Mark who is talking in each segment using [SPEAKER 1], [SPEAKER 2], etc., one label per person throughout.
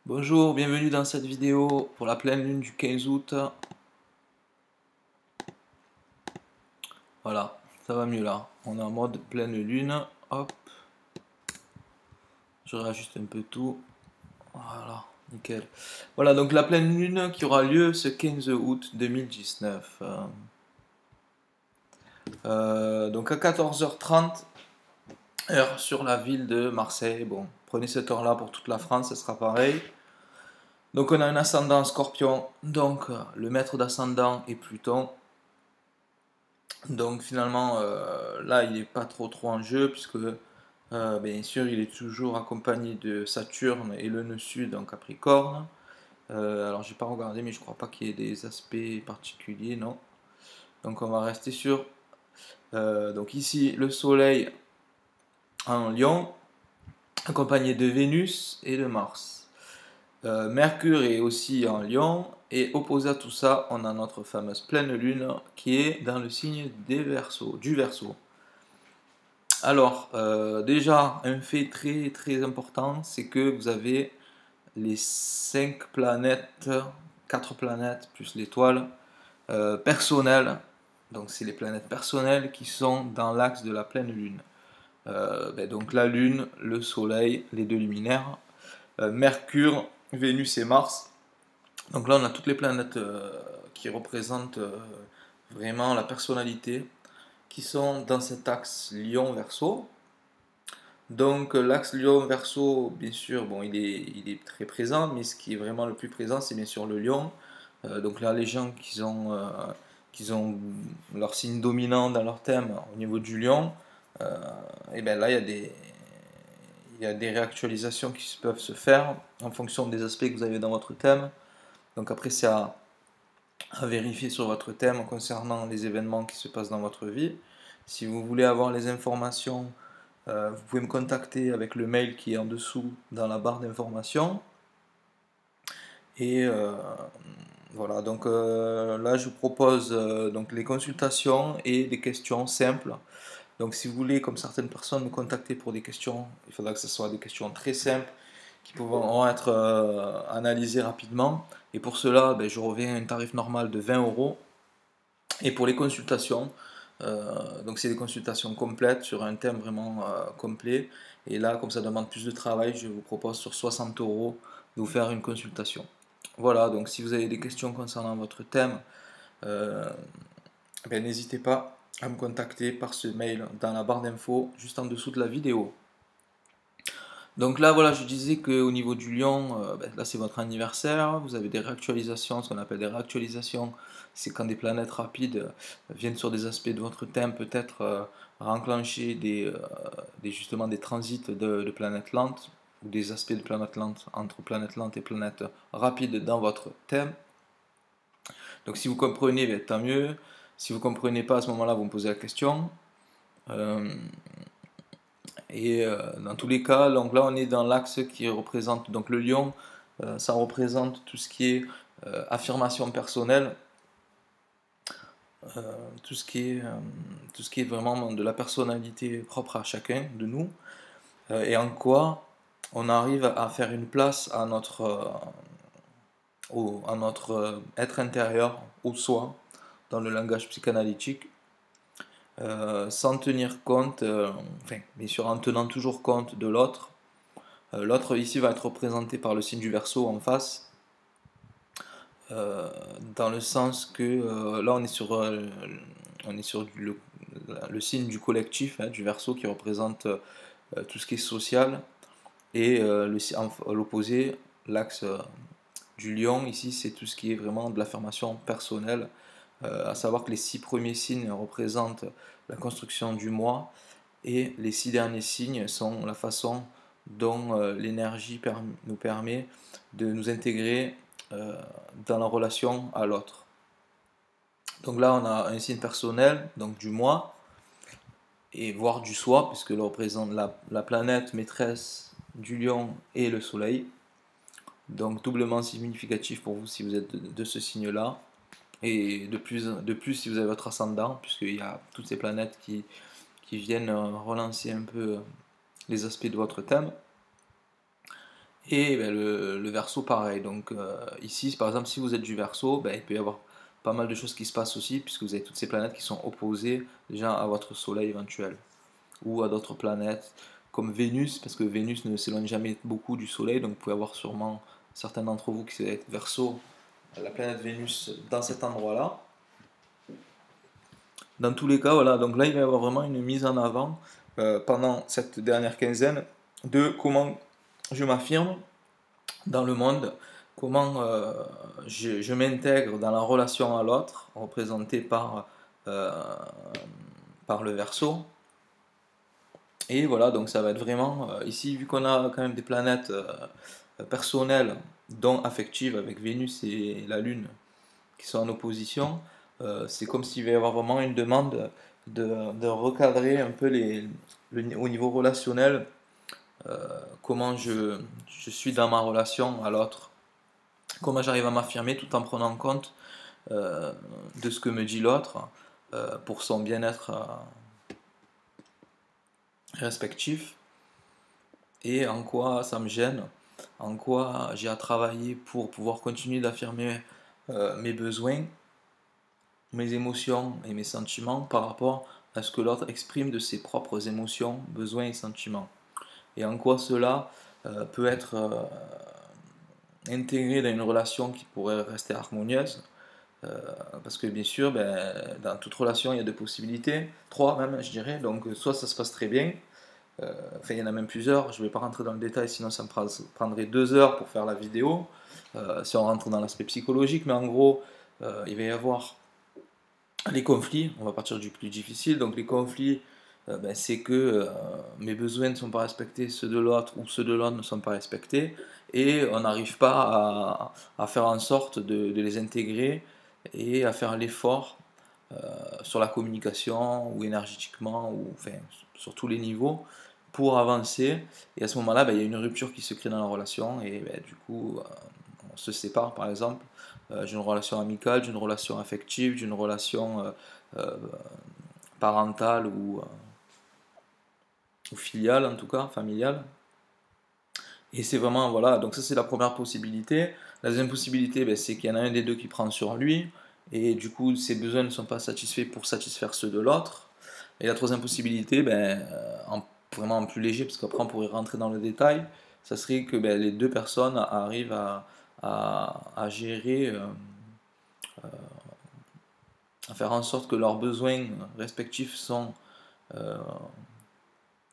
[SPEAKER 1] Bonjour, bienvenue dans cette vidéo pour la pleine lune du 15 août. Voilà, ça va mieux là. On est en mode pleine lune. Hop, je réajuste un peu tout. Voilà, nickel. Voilà, donc la pleine lune qui aura lieu ce 15 août 2019. Donc à 14h30, heure sur la ville de Marseille. Bon, prenez cette heure-là pour toute la France, ce sera pareil. Donc on a un ascendant Scorpion, donc le maître d'ascendant est Pluton. Donc finalement, là, il n'est pas trop en jeu, puisque bien sûr, il est toujours accompagné de Saturne et le nœud sud en Capricorne. Alors, j'ai pas regardé, mais je crois pas qu'il y ait des aspects particuliers, non. Donc, on va rester sur. Donc, ici, le Soleil en Lion, accompagné de Vénus et de Mars. Mercure est aussi en Lion, et opposé à tout ça, on a notre fameuse pleine lune qui est dans le signe des Verseaux, du Verseau. Alors, déjà, un fait très important, c'est que vous avez les 5 planètes, 4 planètes plus l'étoile personnelles. Donc, c'est les planètes personnelles qui sont dans l'axe de la pleine lune. Donc, la lune, le soleil, les deux luminaires, Mercure, Vénus et Mars. Donc là, on a toutes les planètes qui représentent vraiment la personnalité, qui sont dans cet axe Lion-Verseau. Donc l'axe Lion-Verseau, bien sûr, bon, il est très présent, mais ce qui est vraiment le plus présent, c'est bien sûr le Lion. Donc là, les gens qui ont leur signe dominant dans leur thème au niveau du Lion, et bien là, il y a des réactualisations qui peuvent se faire en fonction des aspects que vous avez dans votre thème. Donc après, c'est à vérifier sur votre thème concernant les événements qui se passent dans votre vie. Si vous voulez avoir les informations, vous pouvez me contacter avec le mail qui est en dessous dans la barre d'informations. Et voilà, donc là je vous propose donc les consultations et des questions simples. Donc si vous voulez, comme certaines personnes, me contacter pour des questions, il faudra que ce soit des questions très simples qui pourront être analysées rapidement. Et pour cela, ben, je reviens à un tarif normal de 20 euros. Et pour les consultations, donc c'est des consultations complètes sur un thème vraiment complet. Et là, comme ça demande plus de travail, je vous propose sur 60 euros de vous faire une consultation. Voilà, donc si vous avez des questions concernant votre thème, euh, ben, n'hésitez pas à me contacter par ce mail dans la barre d'infos juste en dessous de la vidéo. Donc là, voilà, je disais qu'au niveau du lion, ben, là c'est votre anniversaire, vous avez des réactualisations, ce qu'on appelle des réactualisations, c'est quand des planètes rapides viennent sur des aspects de votre thème, peut-être renclencher justement des transits de planètes lentes, ou des aspects de planètes lentes, entre planètes lentes et planètes rapides dans votre thème. Donc si vous comprenez, ben, tant mieux. Si vous ne comprenez pas, à ce moment-là, vous me posez la question. Euh, Et dans tous les cas, donc là on est dans l'axe qui représente donc le lion, ça représente tout ce qui est affirmation personnelle, euh, tout ce qui est, euh, tout ce qui est vraiment de la personnalité propre à chacun de nous, et en quoi on arrive à faire une place à notre être intérieur, au soi, dans le langage psychanalytique, sans tenir compte, enfin, bien sûr en tenant toujours compte de l'autre. L'autre ici va être représenté par le signe du Verseau en face, dans le sens que là on est sur le signe du collectif, hein, du Verseau qui représente tout ce qui est social, et l'opposé, l'axe du Lion ici, c'est tout ce qui est vraiment de l'affirmation personnelle, à savoir que les 6 premiers signes représentent la construction du moi, et les 6 derniers signes sont la façon dont l'énergie nous permet de nous intégrer dans la relation à l'autre. Donc là, on a un signe personnel, donc du moi, et voire du soi, puisque là représente la planète maîtresse du lion et le soleil. Donc doublement significatif pour vous si vous êtes de ce signe-là. Et de plus si vous avez votre ascendant, puisqu'il y a toutes ces planètes qui viennent relancer un peu les aspects de votre thème. Et ben, le Verseau pareil. Donc ici, par exemple, si vous êtes du Verseau, ben, il peut y avoir pas mal de choses qui se passent aussi, puisque vous avez toutes ces planètes qui sont opposées déjà à votre Soleil éventuel, ou à d'autres planètes, comme Vénus, parce que Vénus ne s'éloigne jamais beaucoup du Soleil, donc vous pouvez avoir sûrement certains d'entre vous qui êtes Verseau, la planète Vénus dans cet endroit-là. Dans tous les cas, voilà, donc là il va y avoir vraiment une mise en avant pendant cette dernière quinzaine de comment je m'affirme dans le monde, comment je m'intègre dans la relation à l'autre, représentée euh, par le Verseau. Et voilà, donc ça va être vraiment, ici, vu qu'on a quand même des planètes personnelles, dont affectives, avec Vénus et la Lune, qui sont en opposition, c'est comme s'il va y avoir vraiment une demande de recadrer un peu au niveau relationnel, comment je suis dans ma relation à l'autre, comment j'arrive à m'affirmer tout en prenant en compte euh, de ce que me dit l'autre pour son bien-être respectif, et en quoi ça me gêne, en quoi j'ai à travailler pour pouvoir continuer d'affirmer mes besoins, mes émotions et mes sentiments par rapport à ce que l'autre exprime de ses propres émotions, besoins et sentiments. Et en quoi cela peut être intégré dans une relation qui pourrait rester harmonieuse. Parce que bien sûr, ben, dans toute relation, il y a deux possibilités, trois même, je dirais. Donc, soit ça se passe très bien, enfin, il y en a même plusieurs. Je ne vais pas rentrer dans le détail, sinon ça me prendrait 2 heures pour faire la vidéo. Si on rentre dans l'aspect psychologique, mais en gros, il va y avoir les conflits. On va partir du plus difficile. Donc, les conflits, ben, c'est que mes besoins ne sont pas respectés, ceux de l'autre ou ceux de l'autre ne sont pas respectés, et on n'arrive pas à faire en sorte de les intégrer et à faire l'effort sur la communication ou énergétiquement, ou enfin, sur tous les niveaux pour avancer. Et à ce moment-là, ben, il y a une rupture qui se crée dans la relation, et ben, du coup, on se sépare par exemple d'une relation amicale, d'une relation affective, d'une relation euh, parentale ou filiale, en tout cas, familiale. Et c'est vraiment, voilà, donc ça c'est la première possibilité. La deuxième possibilité, ben, c'est qu'il y en a un des deux qui prend sur lui, et du coup ses besoins ne sont pas satisfaits pour satisfaire ceux de l'autre. Et la troisième possibilité, ben, vraiment en plus léger, parce qu'après on pourrait rentrer dans le détail, ça serait que ben, les deux personnes arrivent à gérer, à faire en sorte que leurs besoins respectifs euh,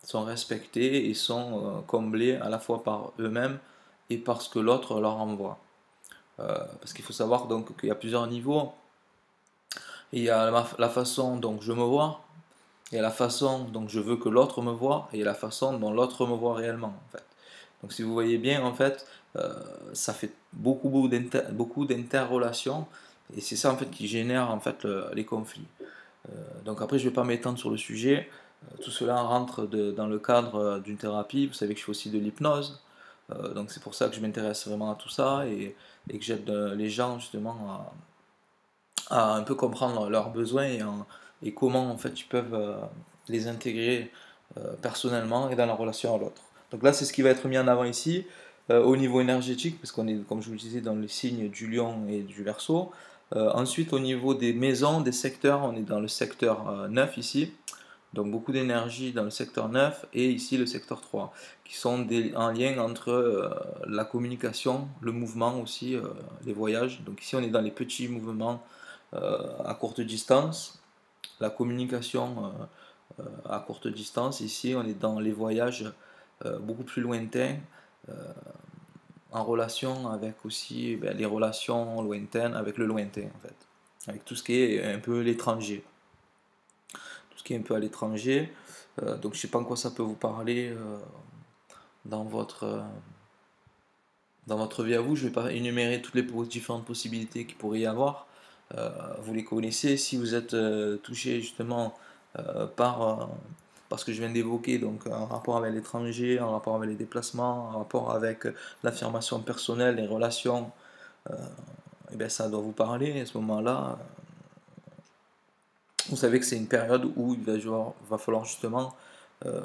[SPEAKER 1] sont respectés et sont comblés à la fois par eux-mêmes et par ce que l'autre leur envoie. Parce qu'il faut savoir donc qu'il y a plusieurs niveaux. Il y a la façon dont je me vois, il y a la façon dont je veux que l'autre me voit, et il y a la façon dont l'autre me voit réellement, en fait. Donc si vous voyez bien, en fait, ça fait beaucoup d'interrelations, et c'est ça en fait qui génère en fait les conflits. Donc après, je ne vais pas m'étendre sur le sujet. Tout cela rentre dans le cadre d'une thérapie. Vous savez que je fais aussi de l'hypnose. Donc c'est pour ça que je m'intéresse vraiment à tout ça, et que j'aide les gens justement à un peu comprendre leurs besoins, et comment en fait ils peuvent les intégrer personnellement et dans la relation à l'autre. Donc là, c'est ce qui va être mis en avant ici au niveau énergétique, parce qu'on est, comme je vous le disais, dans les signes du lion et du verso. Ensuite, au niveau des maisons, des secteurs, on est dans le secteur 9 ici. Donc beaucoup d'énergie dans le secteur 9, et ici le secteur 3, qui sont en lien entre la communication, le mouvement aussi, les voyages. Donc ici on est dans les petits mouvements à courte distance, la communication à courte distance. Ici on est dans les voyages beaucoup plus lointains, euh, en relation avec aussi ben, les relations lointaines avec le lointain en fait, avec tout ce qui est un peu l'étranger, tout ce qui est un peu à l'étranger. Donc je sais pas en quoi ça peut vous parler dans votre, euh, dans votre vie à vous. Je ne vais pas énumérer toutes les différentes possibilités qu'il pourrait y avoir. Vous les connaissez. Si vous êtes touché justement par ce que je viens d'évoquer, donc en rapport avec l'étranger, en rapport avec les déplacements, en rapport avec l'affirmation personnelle, les relations, euh, et bien ça doit vous parler. À ce moment-là, vous savez que c'est une période où va falloir justement euh,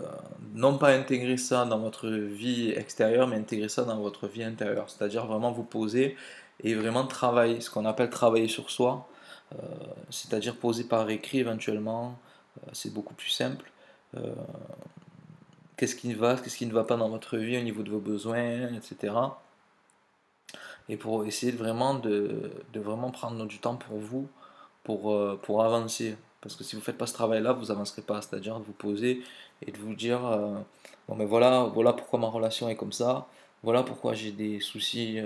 [SPEAKER 1] non pas intégrer ça dans votre vie extérieure, mais intégrer ça dans votre vie intérieure. C'est-à-dire vraiment vous poser et vraiment travailler, ce qu'on appelle travailler sur soi, euh, c'est-à-dire poser par écrit éventuellement, c'est beaucoup plus simple. Euh, qu'est-ce qui va, qu'est-ce qui ne va pas dans votre vie au niveau de vos besoins, etc. Et pour essayer de vraiment prendre du temps pour vous, pour avancer. Parce que si vous ne faites pas ce travail-là, vous n'avancerez pas. C'est-à-dire de vous poser et de vous dire, bon ben voilà pourquoi ma relation est comme ça, voilà pourquoi j'ai des soucis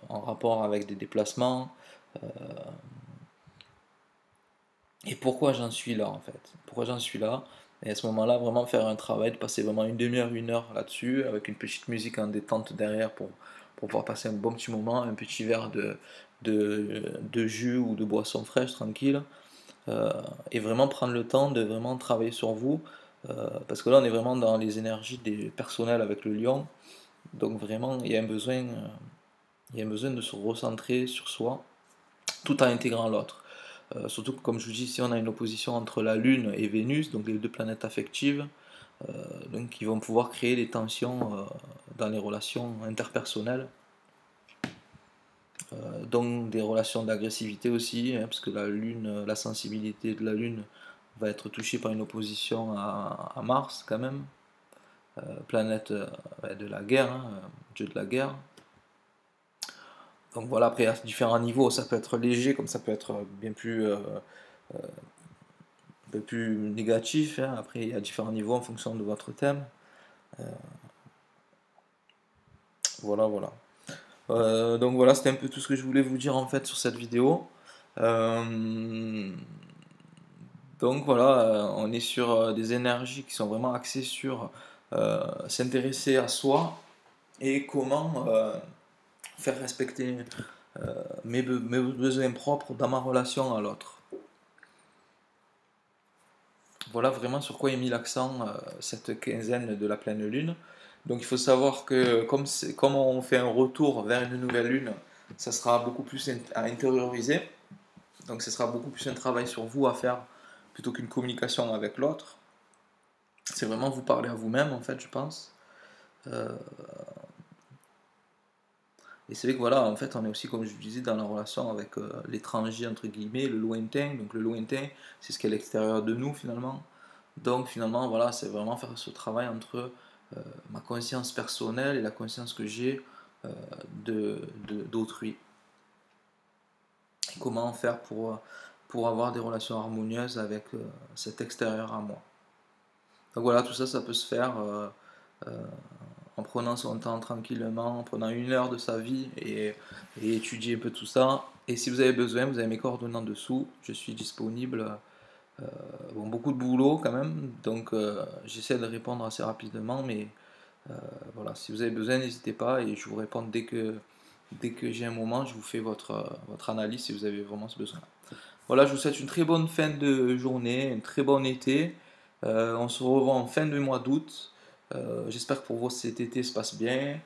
[SPEAKER 1] en rapport avec des déplacements, et pourquoi j'en suis là en fait. Pourquoi j'en suis là. Et à ce moment-là, vraiment faire un travail, de passer vraiment une demi-heure, une heure là-dessus, avec une petite musique en détente derrière pour pouvoir passer un bon petit moment, un petit verre de jus ou de boisson fraîche tranquille, euh, et vraiment prendre le temps de vraiment travailler sur vous, parce que là on est vraiment dans les énergies des personnels avec le lion, donc vraiment il y a un besoin de se recentrer sur soi tout en intégrant l'autre. Surtout que comme je vous dis, ici on a une opposition entre la Lune et Vénus, donc les deux planètes affectives, donc qui vont pouvoir créer des tensions dans les relations interpersonnelles, donc des relations d'agressivité aussi, hein, parce que la Lune, la sensibilité de la Lune va être touchée par une opposition à Mars quand même, planète de la guerre, hein, dieu de la guerre. Donc voilà, après à différents niveaux, ça peut être léger comme ça peut être un peu plus négatif, hein. Après il y a différents niveaux en fonction de votre thème. Voilà, voilà. Donc voilà, c'était un peu tout ce que je voulais vous dire en fait sur cette vidéo. Euh, donc voilà, on est sur des énergies qui sont vraiment axées sur s'intéresser à soi et comment faire respecter mes besoins propres dans ma relation à l'autre. Voilà vraiment sur quoi est mis l'accent cette quinzaine de la pleine lune. Donc il faut savoir que comme on fait un retour vers une nouvelle lune, ça sera beaucoup plus à intérioriser. Donc ce sera beaucoup plus un travail sur vous à faire plutôt qu'une communication avec l'autre. C'est vraiment vous parler à vous-même en fait, je pense. Euh, et c'est vrai que voilà, en fait, on est aussi, comme je vous disais, dans la relation avec l'étranger, entre guillemets, le lointain. Donc le lointain, c'est ce qui est à l'extérieur de nous finalement. Donc finalement, voilà, c'est vraiment faire ce travail entre ma conscience personnelle et la conscience que j'ai euh, d'autrui. Et comment faire pour avoir des relations harmonieuses avec cet extérieur à moi. Donc voilà, tout ça, ça peut se faire euh, en prenant son temps tranquillement, en prenant une heure de sa vie et étudier un peu tout ça. Et si vous avez besoin, vous avez mes coordonnées en dessous. Je suis disponible. Bon, beaucoup de boulot quand même, donc j'essaie de répondre assez rapidement, mais voilà, si vous avez besoin, n'hésitez pas et je vous réponds dès que j'ai un moment, je vous fais votre analyse si vous avez vraiment ce besoin. Voilà, je vous souhaite une très bonne fin de journée, un très bon été. On se revoit en fin de mois d'août. J'espère que pour vous cet été se passe bien.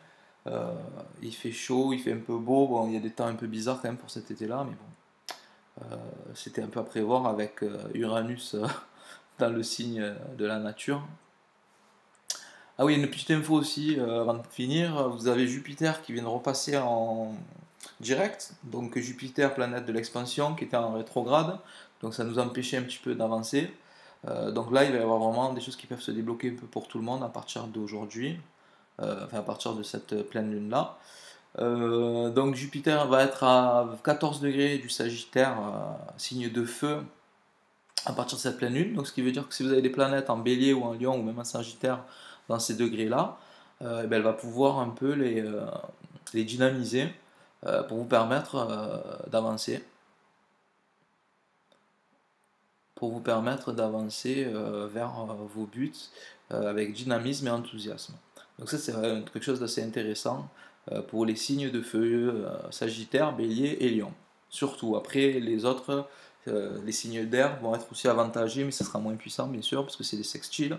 [SPEAKER 1] Euh, il fait chaud, il fait un peu beau. Bon, il y a des temps un peu bizarres quand même pour cet été-là, mais bon, c'était un peu à prévoir avec Uranus dans le signe de la nature. Ah oui, une petite info aussi avant de finir. Vous avez Jupiter qui vient de repasser en direct. Donc Jupiter, planète de l'expansion, qui était en rétrograde. Donc ça nous empêchait un petit peu d'avancer. Donc là, il va y avoir vraiment des choses qui peuvent se débloquer un peu pour tout le monde à partir d'aujourd'hui. Enfin, à partir de cette pleine lune-là. Donc Jupiter va être à 14 degrés du Sagittaire, signe de feu, à partir de cette pleine lune. Donc ce qui veut dire que si vous avez des planètes en Bélier ou en Lion ou même en Sagittaire dans ces degrés-là, eh ben, elle va pouvoir un peu les dynamiser pour vous permettre d'avancer, vers vos buts avec dynamisme et enthousiasme. Donc ça c'est quelque chose d'assez intéressant pour les signes de feu, Sagittaire, Bélier et Lion. Surtout, après les autres, les signes d'air vont être aussi avantagés, mais ça sera moins puissant bien sûr, parce que c'est des sextiles.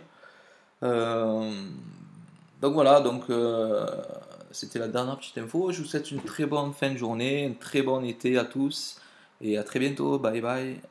[SPEAKER 1] Euh, donc voilà, c'était la dernière petite info. Je vous souhaite une très bonne fin de journée, un très bon été à tous, et à très bientôt. Bye bye.